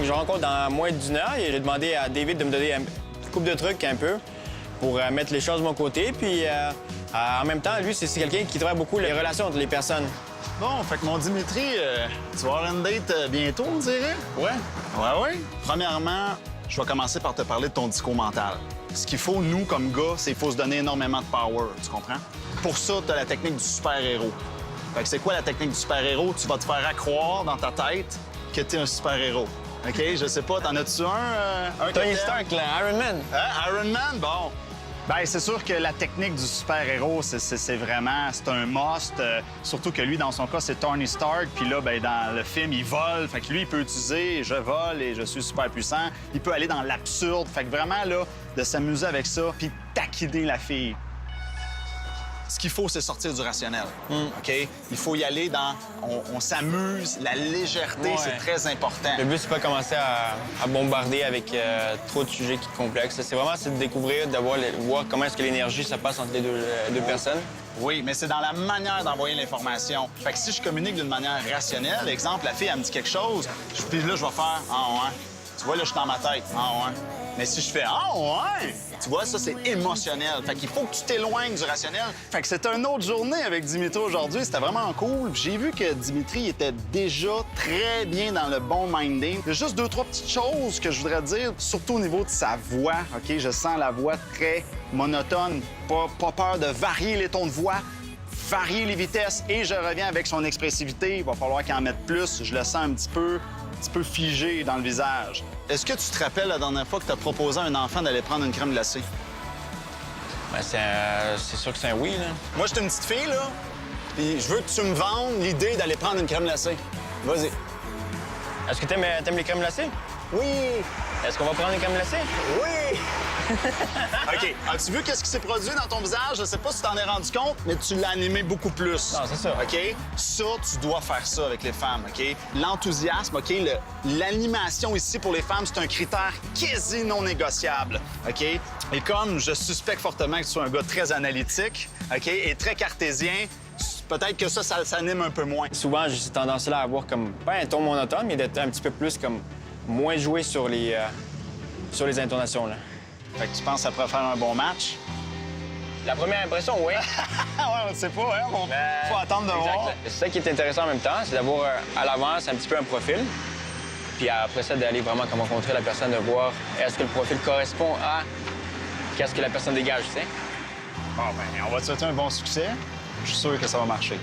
je rencontre dans moins d'une heure et j'ai demandé à David de me donner une couple de trucs un peu pour mettre les choses de mon côté. Puis en même temps, lui, c'est quelqu'un qui travaille beaucoup les relations entre les personnes. Bon, fait que mon Dimitri, tu vas avoir une date bientôt, on dirait? Ouais. Ouais. Premièrement, je vais commencer par te parler de ton discours mental. Ce qu'il faut, nous, comme gars, c'est qu'il faut se donner énormément de power, tu comprends? Pour ça, tu as la technique du super-héros. Fait que c'est quoi la technique du super-héros? Tu vas te faire croire dans ta tête que tu es un super-héros. OK? Je sais pas, t'en as-tu un Tony Stark, là, Iron Man. Hein? Iron Man? Bon. Bien, c'est sûr que la technique du super-héros, c'est vraiment... C'est un must. Surtout que lui, dans son cas, c'est Tony Stark. Puis là, ben, dans le film, il vole. Fait que lui, il peut utiliser « je vole et je suis super puissant ». Il peut aller dans l'absurde. Fait que vraiment, là, de s'amuser avec ça puis taquiner la fille. Ce qu'il faut, c'est sortir du rationnel, OK? Il faut y aller dans... On s'amuse, la légèreté, Ouais. c'est très important. Le but, c'est pas commencer à bombarder avec trop de sujets qui complexes. C'est vraiment de découvrir, de voir comment est-ce que l'énergie se passe entre les deux personnes. Oui, mais c'est dans la manière d'envoyer l'information. Fait que si je communique d'une manière rationnelle, exemple, la fille, elle me dit quelque chose, puis là, je vais faire « ah ouais ». Tu vois, là, je suis dans ma tête « ah ouais ». Mais si je fais « ah ouais », tu vois, ça, c'est émotionnel. Fait qu'il faut que tu t'éloignes du rationnel. Fait que c'était une autre journée avec Dimitri aujourd'hui. C'était vraiment cool. Puis j'ai vu que Dimitri était déjà très bien dans le bon minding. Il y a juste 2-3 petites choses que je voudrais dire, surtout au niveau de sa voix. OK? Je sens la voix très monotone. Pas peur de varier les tons de voix, varier les vitesses. Et je reviens avec son expressivité. Il va falloir qu'il en mette plus. Je le sens un petit peu figé dans le visage. Est-ce que tu te rappelles la dernière fois que tu as proposé à un enfant d'aller prendre une crème glacée? Ben, c'est sûr que c'est un oui, là. Moi, je suis une petite fille, là, puis je veux que tu me vendes l'idée d'aller prendre une crème glacée. Vas-y. Est-ce que t'aimes les crèmes glacées? Oui! Est-ce qu'on va prendre une crème glacée? Oui! OK. As-tu vu qu'est-ce qui s'est produit dans ton visage? Je sais pas si tu t'en es rendu compte, mais tu l'as animé beaucoup plus. Non, c'est ça. OK? Ça, tu dois faire ça avec les femmes, OK? L'enthousiasme, OK? L'animation ici pour les femmes, c'est un critère quasi non négociable, OK? Et comme je suspecte fortement que tu sois un gars très analytique, OK? Et très cartésien, peut-être que ça s'anime un peu moins. Souvent, j'ai cette tendance-là à avoir comme, pas un ton monotone, mais d'être un petit peu plus comme moins joué sur les intonations, là. Fait que tu penses que ça pourrait faire un bon match? La première impression, oui. Ouais, on ne sait pas, hein? Faut attendre de Exact. voir. C'est ça qui est intéressant en même temps, c'est d'avoir à l'avance un petit peu un profil. Puis après ça, d'aller vraiment comme rencontrer la personne, de voir est-ce que le profil correspond à qu'est-ce que la personne dégage, tu sais. Bon, ben, on va te souhaiter un bon succès. Je suis sûr que ça va marcher.